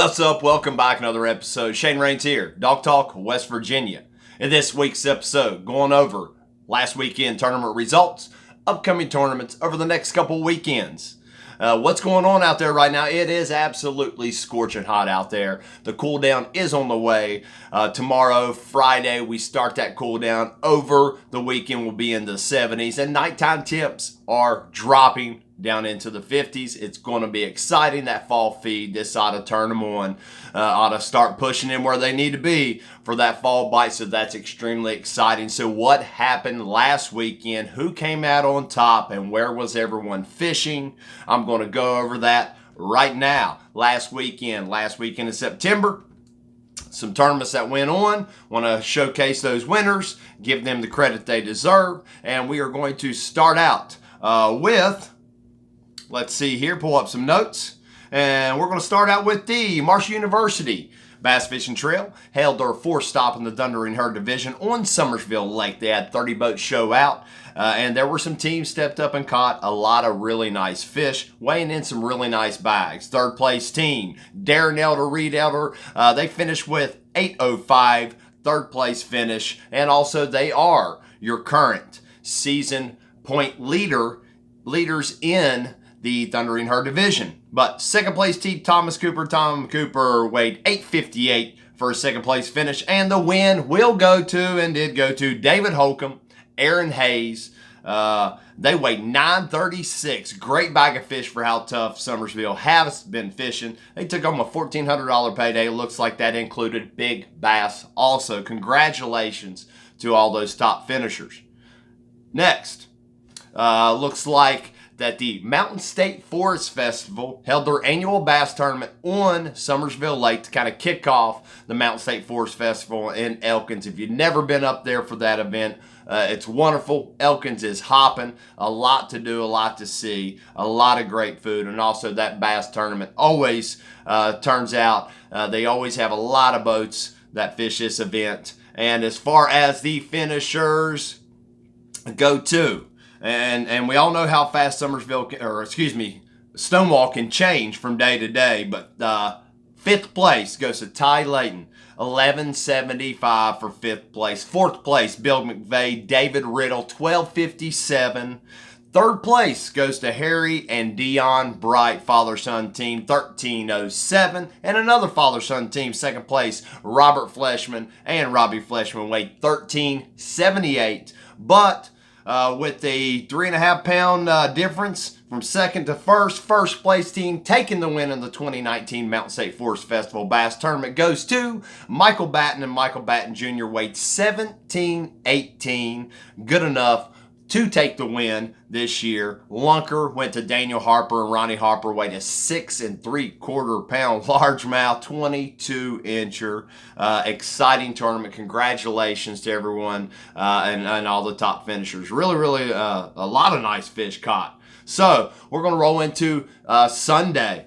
What's up? Welcome back. Another episode. Shane Raines here, Dog Talk, West Virginia. In this week's episode, going over last weekend tournament results, upcoming tournaments over the next couple weekends. What's going on out there right now? It is absolutely scorching hot out there. The cool down is on the way. Tomorrow, Friday, we start that cool down. Over the weekend, we'll be in the 70s, and nighttime temps are dropping down into the 50s. It's going to be exciting. That fall feed, this ought to turn them on, ought to start pushing them where they need to be for that fall bite. So that's extremely exciting. So what happened last weekend? Who came out on top, and where was everyone fishing? I'm going to go over that right now. Last weekend in September, some tournaments that went on. Want to showcase those winners, give them the credit they deserve, and we are going to start out with, let's see here, pull up some notes. And we're going to start out with the Marshall University Bass Fishing Trail. Held their fourth stop in the Thunder and Herd Division on Summersville Lake. They had 30 boats show out. And there were some teams stepped up and caught a lot of really nice fish, weighing in some really nice bags. Third place team, Darren Elder, Reed Elder, they finished with 805, third place finish. And also they are your current season point leaders in the Thundering Herd Division. But second place team, Tom Cooper weighed 858 for a second place finish. And the win will go to, and did go to, David Holcomb, Aaron Hayes. They weighed 936. Great bag of fish for how tough Summersville has been fishing. They took home a $1,400 payday. Looks like that included big bass also. Congratulations to all those top finishers. Next, looks like that the Mountain State Forest Festival held their annual bass tournament on Summersville Lake to kind of kick off the Mountain State Forest Festival in Elkins. If you've never been up there for that event, it's wonderful. Elkins is hopping. A lot to do, a lot to see, a lot of great food, and also that bass tournament always turns out, they always have a lot of boats that fish this event. And as far as the finishers go to, and we all know how fast Stonewall can change from day to day. But fifth place goes to Ty Layton, 1175 for fifth place. Fourth place, Bill McVeigh, David Riddle, 1257. Third place goes to Harry and Dion Bright, father-son team, 1307. And another father-son team, second place, Robert Fleshman and Robbie Fleshman weighed 1378. But with the 3.5 pound difference from second to first place team taking the win in the 2019 Mountain State Forest Festival Bass Tournament goes to Michael Batten, and Michael Batten Jr. weighed 1718. Good enough to take the win this year. Lunker went to Daniel Harper, and Ronnie Harper weighed a 6 3/4 pound largemouth, 22 incher. Exciting tournament. Congratulations to everyone and all the top finishers. Really, a lot of nice fish caught. So we're going to roll into Sunday,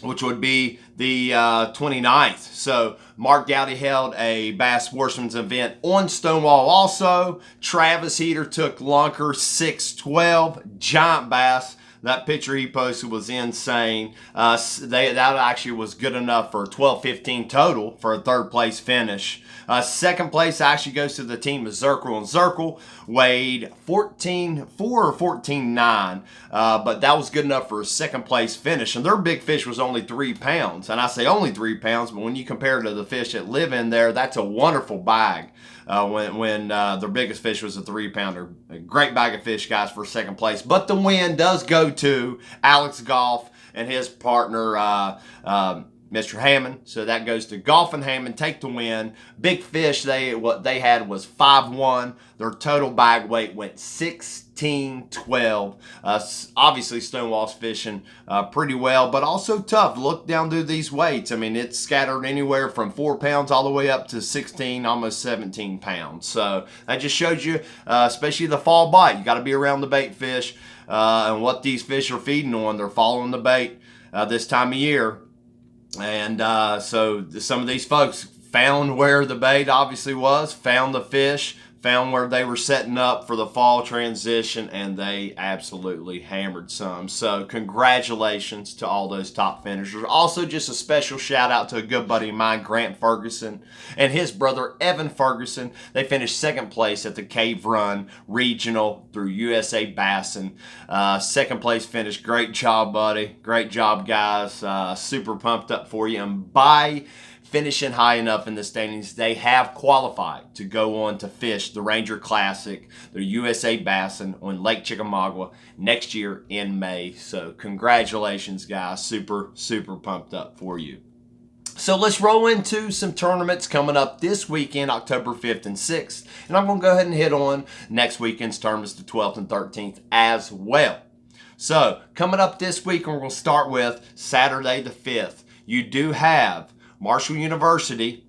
which would be the 29th. So Mark Gowdy held a Bass Sportsman's event on Stonewall also. Travis Heater took Lunker, 612, giant bass. That picture he posted was insane. That actually was good enough for 1215 total for a third place finish. Second place actually goes to the team of Zirkle, and Zirkle weighed 14.4 or 14.9, but that was good enough for a second place finish. And their big fish was only 3 pounds. And I say only 3 pounds, but when you compare it to the fish that live in there, that's a wonderful bag. When their biggest fish was a 3 pounder. A great bag of fish, guys, for second place. But the win does go to Alex Goff and his partner, Mr. Hammond. So that goes to Goff and Hammond, take the win. Big fish, what they had was 5'1". Their total bag weight went 1612. Obviously, Stonewall's fishing pretty well, but also tough. Look down through these weights. I mean, it's scattered anywhere from 4 pounds all the way up to 16, almost 17 pounds. So that just shows you, especially the fall bite, you got to be around the bait fish and what these fish are feeding on. They're following the bait this time of year. And so some of these folks found where the bait obviously was, found the fish, found where they were setting up for the fall transition, and they absolutely hammered some. So congratulations to all those top finishers. Also, just a special shout out to a good buddy of mine, Grant Ferguson, and his brother Evan Ferguson. They finished second place at the Cave Run Regional through USA Bassin. Second place finish. Great job, buddy. Great job, guys. Super pumped up for you. And by finishing high enough in the standings, they have qualified to go on to fish the Ranger Classic, the USA Bassin on Lake Chickamauga next year in May. So congratulations, guys. Super, super pumped up for you. So let's roll into some tournaments coming up this weekend, October 5th and 6th. And I'm going to go ahead and hit on next weekend's tournaments, the 12th and 13th as well. So coming up this week, we're going to start with Saturday the 5th. You do have Marshall University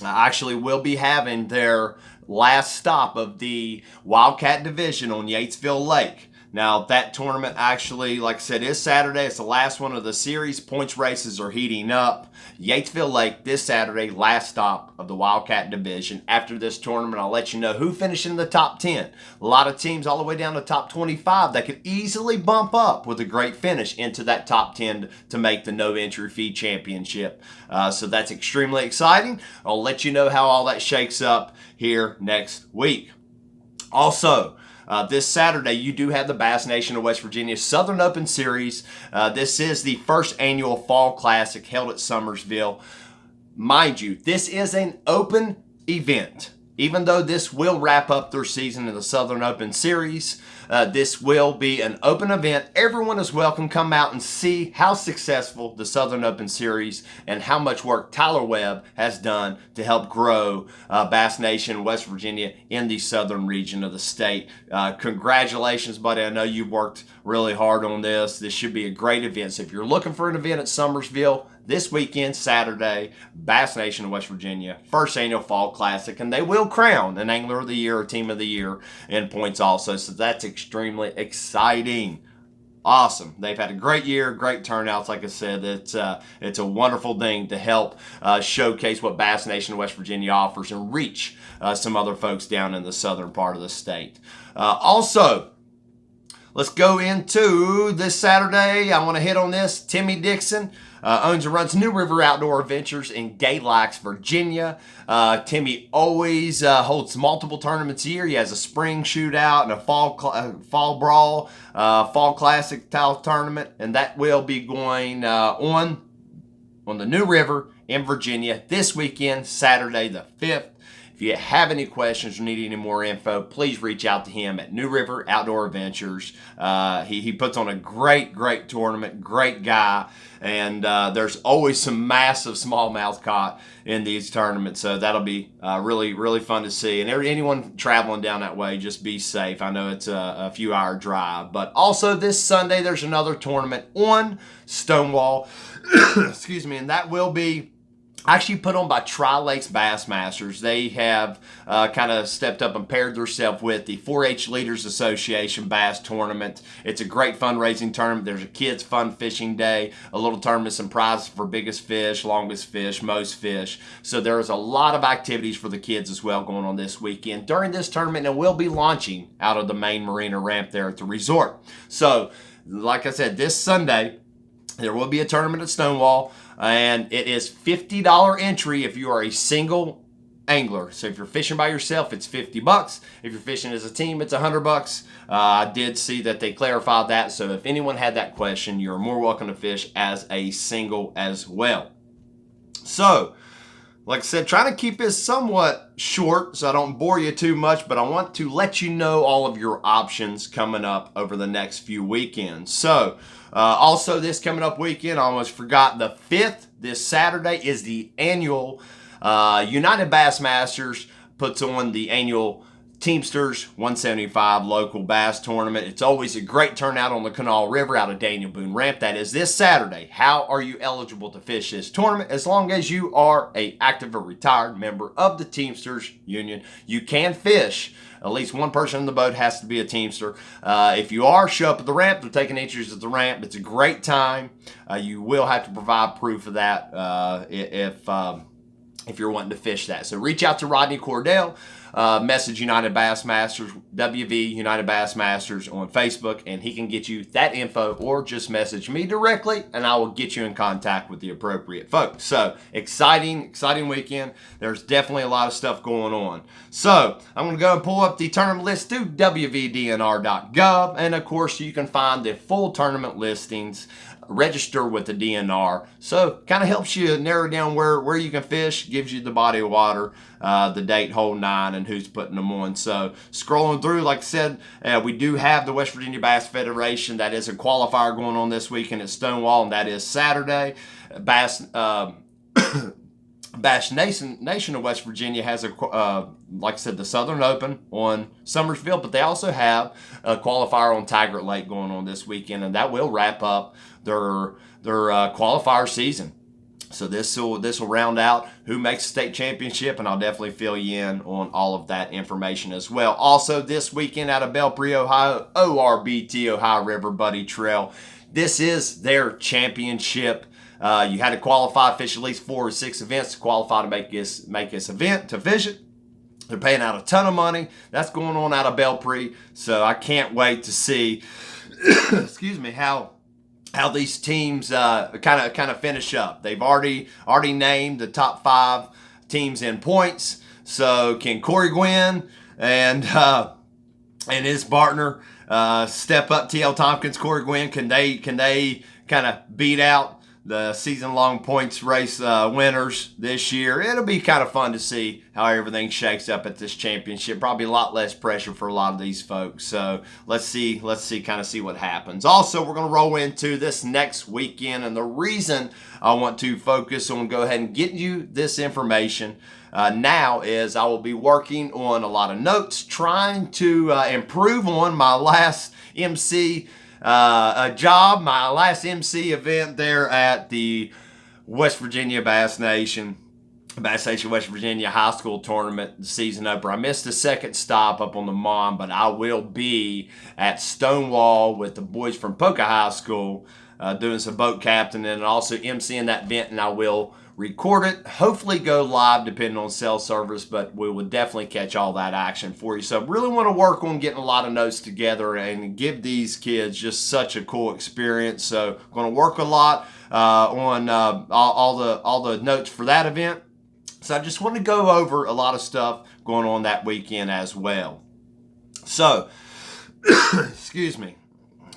actually will be having their last stop of the Wildcat Division on Yatesville Lake. Now, that tournament actually, like I said, is Saturday. It's the last one of the series. Points races are heating up. Yatesville Lake this Saturday, last stop of the Wildcat Division. After this tournament, I'll let you know who finished in the top 10. A lot of teams all the way down to top 25 that could easily bump up with a great finish into that top 10 to make the no entry fee championship. So that's extremely exciting. I'll let you know how all that shakes up here next week. Also, this Saturday, you do have the Bass Nation of West Virginia Southern Open Series. This is the first annual Fall Classic held at Summersville. Mind you, this is an open event. Even though this will wrap up their season in the Southern Open Series, this will be an open event. Everyone is welcome. Come out and see how successful the Southern Open Series and how much work Tyler Webb has done to help grow Bass Nation, West Virginia in the southern region of the state. Congratulations, buddy. I know you worked really hard on this. This should be a great event. So if you're looking for an event at Summersville, this weekend, Saturday, Bass Nation of West Virginia, first annual Fall Classic, and they will crown an Angler of the Year or Team of the Year in points also, so that's extremely exciting. Awesome. They've had a great year, great turnouts. Like I said, it's a wonderful thing to help showcase what Bass Nation of West Virginia offers and reach some other folks down in the southern part of the state. Also, let's go into this Saturday. I want to hit on this. Timmy Dixon owns and runs New River Outdoor Adventures in Galax, Virginia. Timmy always holds multiple tournaments a year. He has a spring shootout and a fall brawl, fall classic style tournament, and that will be going on the New River in Virginia this weekend, Saturday the 5th. If you have any questions or need any more info, please reach out to him at New River Outdoor Adventures. He puts on a great tournament, great guy, and there's always some massive smallmouth caught in these tournaments, so that'll be really fun to see. And anyone traveling down that way, just be safe. I know it's a few hour drive, but also this Sunday there's another tournament on Stonewall, excuse me, and that will be actually put on by Tri-Lakes Bassmasters. They have kind of stepped up and paired themselves with the 4-H Leaders Association Bass Tournament. It's a great fundraising tournament. There's a kids' fun fishing day, a little tournament, some prizes for biggest fish, longest fish, most fish. So there's a lot of activities for the kids as well going on this weekend during this tournament, and we'll be launching out of the main marina ramp there at the resort. So, like I said, this Sunday, there will be a tournament at Stonewall, and it is $50 entry if you are a single angler. So if you're fishing by yourself, it's $50. If you're fishing as a team, it's $100. I did see that they clarified that, so if anyone had that question, you're more welcome to fish as a single as well. So, like I said, trying to keep this somewhat short so I don't bore you too much, but I want to let you know all of your options coming up over the next few weekends. So, also this coming up weekend, I almost forgot, the 5th, this Saturday, is the annual United Bassmasters puts on the annual Teamsters 175 local bass tournament. It's always a great turnout on the Kanawha River out of Daniel Boone Ramp. That is this Saturday. How are you eligible to fish this tournament? As long as you are an active or retired member of the Teamsters Union, you can fish. At least one person in the boat has to be a Teamster. If you are, show up at the ramp. They're taking entries at the ramp. It's a great time. You will have to provide proof of that if you're wanting to fish that. So reach out to Rodney Cordell, message United Bass Masters, WV United Bass Masters on Facebook, and he can get you that info, or just message me directly and I will get you in contact with the appropriate folks. So exciting weekend. There's definitely a lot of stuff going on. So I'm going to go and pull up the tournament list through wvdnr.gov, and of course you can find the full tournament listings. Register with the DNR, so kind of helps you narrow down where you can fish, gives you the body of water, the date, hole 9, and who's putting them on. So scrolling through, like I said, we do have the West Virginia Bass Federation. That is a qualifier going on this weekend at Stonewall, and that is Saturday. Bass Nation of West Virginia has like I said, the Southern Open on Summersville, but they also have a qualifier on Taggart Lake going on this weekend, and that will wrap up their qualifier season. So this will round out who makes the state championship, and I'll definitely fill you in on all of that information as well. Also, this weekend out of Belpre, Ohio, ORBT, Ohio River Buddy Trail. This is their championship. You had to qualify, fish at least 4 or 6 events to qualify to make this event, to fish it. They're paying out a ton of money. That's going on out of Belpre. So I can't wait to see, excuse me, how these teams kind of finish up. They've already named the top 5 teams in points. So can Corey Gwynn and his partner step up? TL Tompkins, Corey Gwynn, can they kind of beat out the season-long points race winners this year? It'll be kind of fun to see how everything shakes up at this championship. Probably a lot less pressure for a lot of these folks. So let's see what happens. Also, we're going to roll into this next weekend, and the reason I want to focus on go ahead and get you this information now is I will be working on a lot of notes, trying to improve on my last MC my last MC event there at the West Virginia Bass Nation West Virginia High School Tournament season opener. I missed the second stop up on the Mon, but I will be at Stonewall with the boys from Polka High School doing some boat captain and also MCing that event, and I will record it, hopefully go live depending on cell service, but we will definitely catch all that action for you. So really want to work on getting a lot of notes together and give these kids just such a cool experience. So going to work a lot on all the notes for that event. So I just want to go over a lot of stuff going on that weekend as well. So, excuse me.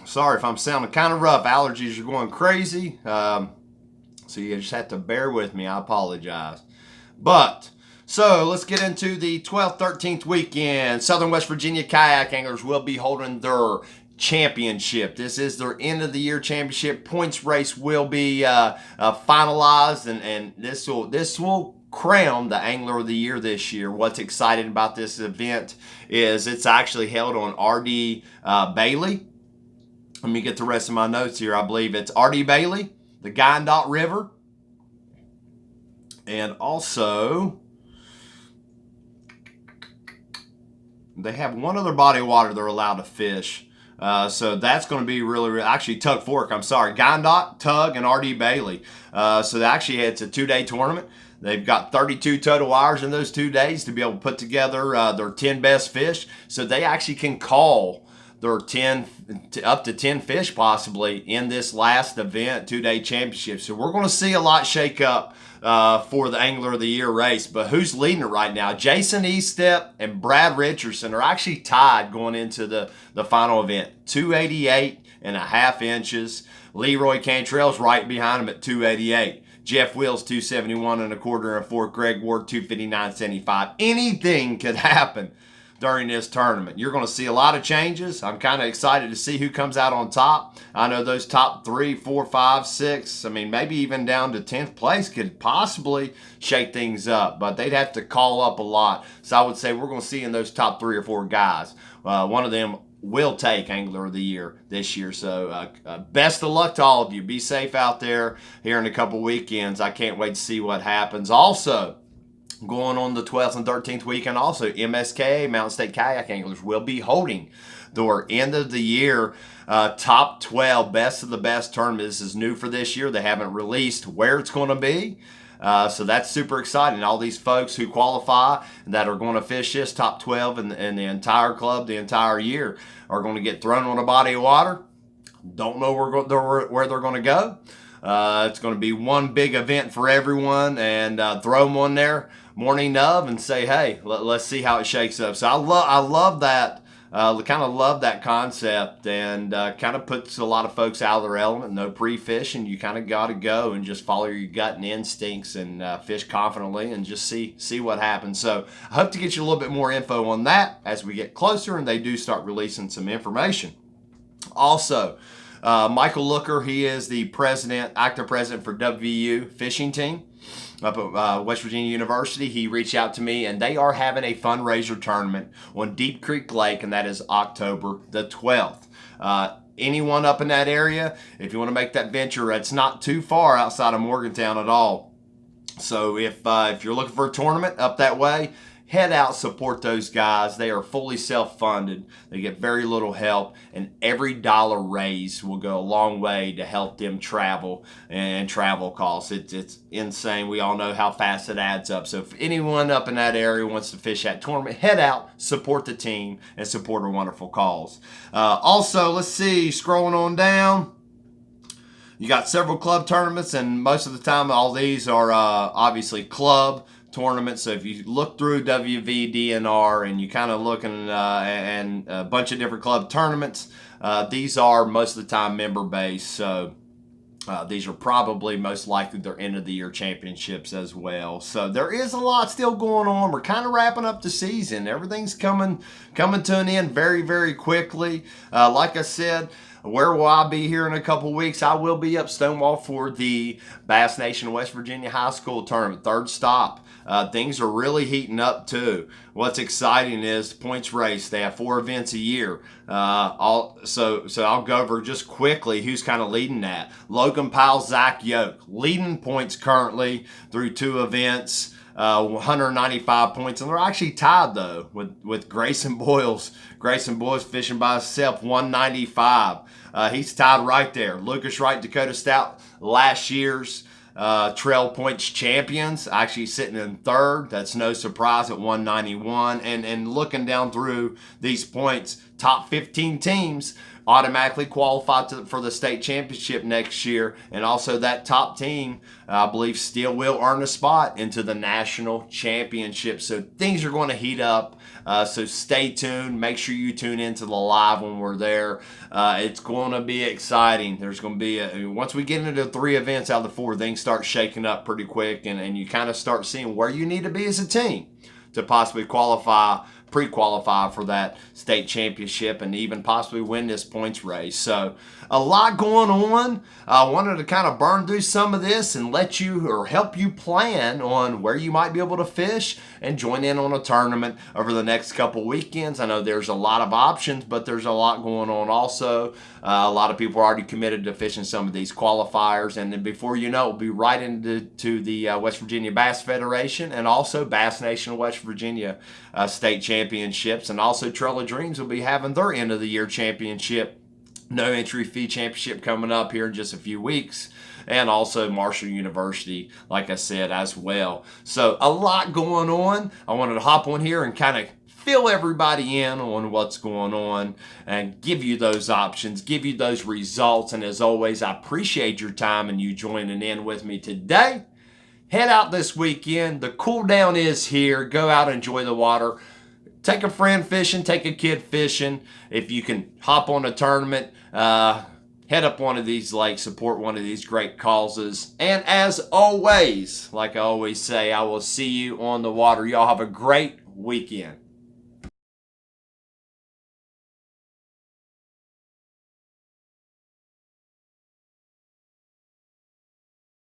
Sorry if I'm sounding kind of rough. Allergies are going crazy. So you just have to bear with me. I apologize. So let's get into the 12th, 13th weekend. Southern West Virginia kayak anglers will be holding their championship. This is their end of the year championship. Points race will be finalized, and this will crown the Angler of the Year this year. What's exciting about this event is it's actually held on R.D. Bailey. Let me get the rest of my notes here. I believe it's R.D. Bailey, the Guyandotte River, and also they have one other body of water they're allowed to fish. So that's going to be really actually Tug Fork, I'm sorry, Guyandotte, Tug, and R.D. Bailey. So actually it's a 2-day tournament. They've got 32 total hours in those 2 days to be able to put together their 10 best fish. So they actually can call their up to 10 fish possibly in this last event, 2-day championship. So we're going to see a lot shake up for the Angler of the Year race. But who's leading it right now? Jason Eastep and Brad Richardson are actually tied going into the final event. 288.5 inches. Leroy Cantrell's right behind him at 288. Jeff Wills, 271.25 Greg Ward, 259.75. Anything could happen during this tournament. You're going to see a lot of changes. I'm kind of excited to see who comes out on top. I know those top 3, 4, 5, 6, I mean, maybe even down to 10th place could possibly shake things up, but they'd have to call up a lot. So I would say we're going to see in those top 3 or 4 guys. One of them will take Angler of the Year this year. So best of luck to all of you. Be safe out there here in a couple weekends. I can't wait to see what happens. Also, going on the 12th and 13th weekend, also MSKA, Mountain State Kayak Anglers, will be holding their end of the year top 12 best of the best tournament. This is new for this year. They haven't released where it's going to be. So that's super exciting. All these folks who qualify that are going to fish this top 12 in the entire club the entire year are going to get thrown on a body of water. Don't know where they're going to go. It's going to be one big event for everyone, and throw them on there morning of and say, hey, let's see how it shakes up. So I love that. Kind of love that concept, and kind of puts a lot of folks out of their element. No pre-fishing. You kind of got to go and just follow your gut and instincts and fish confidently and just see what happens. So I hope to get you a little bit more info on that as we get closer and they do start releasing some information. Also, Michael Looker, he is the active president for WVU fishing team up at West Virginia University. He reached out to me, and they are having a fundraiser tournament on Deep Creek Lake, and that is October the 12th. Anyone up in that area, if you want to make that venture, it's not too far outside of Morgantown at all. So if you're looking for a tournament up that way, head out, support those guys. They are fully self-funded. They get very little help, and every dollar raised will go a long way to help them travel and travel costs. It's insane. We all know how fast it adds up. So if anyone up in that area wants to fish that tournament, head out, support the team, and support our wonderful cause. Also, let's see, scrolling on down. You got several club tournaments, and most of the time all these are obviously club tournaments. So if you look through WVDNR and you kind of looking and a bunch of different club tournaments, these are most of the time member based. So these are probably most likely their end of the year championships as well. So there is a lot still going on. We're kind of wrapping up the season. Everything's coming to an end very, very quickly. Like I said, where will I be here in a couple weeks? I will be up Stonewall for the Bass Nation West Virginia High School Tournament, third stop. Things are really heating up too. What's exciting is the points race. They have 4 events a year. So I'll go over just quickly who's kind of leading that. Logan Powell, Zach Yoke, leading points currently through 2 events. 195 points, and they're actually tied though with Grayson Boyles. Grayson Boyles fishing by himself, 195. He's tied right there. Lucas Wright, Dakota Stout, last year's trail points champions, actually sitting in third. That's no surprise at 191. And looking down through these points, top 15 teams automatically qualify for the state championship next year, and also that top team, I believe, still will earn a spot into the national championship. So things are going to heat up. So stay tuned. Make sure you tune into the live when we're there. It's going to be exciting. There's going to be once we get into 3 events out of the 4, things start shaking up pretty quick, and you kind of start seeing where you need to be as a team to possibly pre-qualify for that state championship and even possibly win this points race. So a lot going on. I wanted to kind of burn through some of this and let you or help you plan on where you might be able to fish and join in on a tournament over the next couple weekends. I know there's a lot of options, but there's a lot going on also. A lot of people are already committed to fishing some of these qualifiers, and then before you know, we'll be right into the West Virginia Bass Federation and also Bass Nation West Virginia state championships, and also Trail of Dreams will be having their end of the year championship, no entry fee championship coming up here in just a few weeks, and also Marshall University, like I said, as well. So a lot going on. I wanted to hop on here and kind of fill everybody in on what's going on and give you those options, give you those results. And as always, I appreciate your time and you joining in with me today. Head out this weekend. The cool down is here. Go out, enjoy the water. Take a friend fishing, take a kid fishing. If you can hop on a tournament, head up one of these lakes, support one of these great causes. And as always, like I always say, I will see you on the water. Y'all have a great weekend.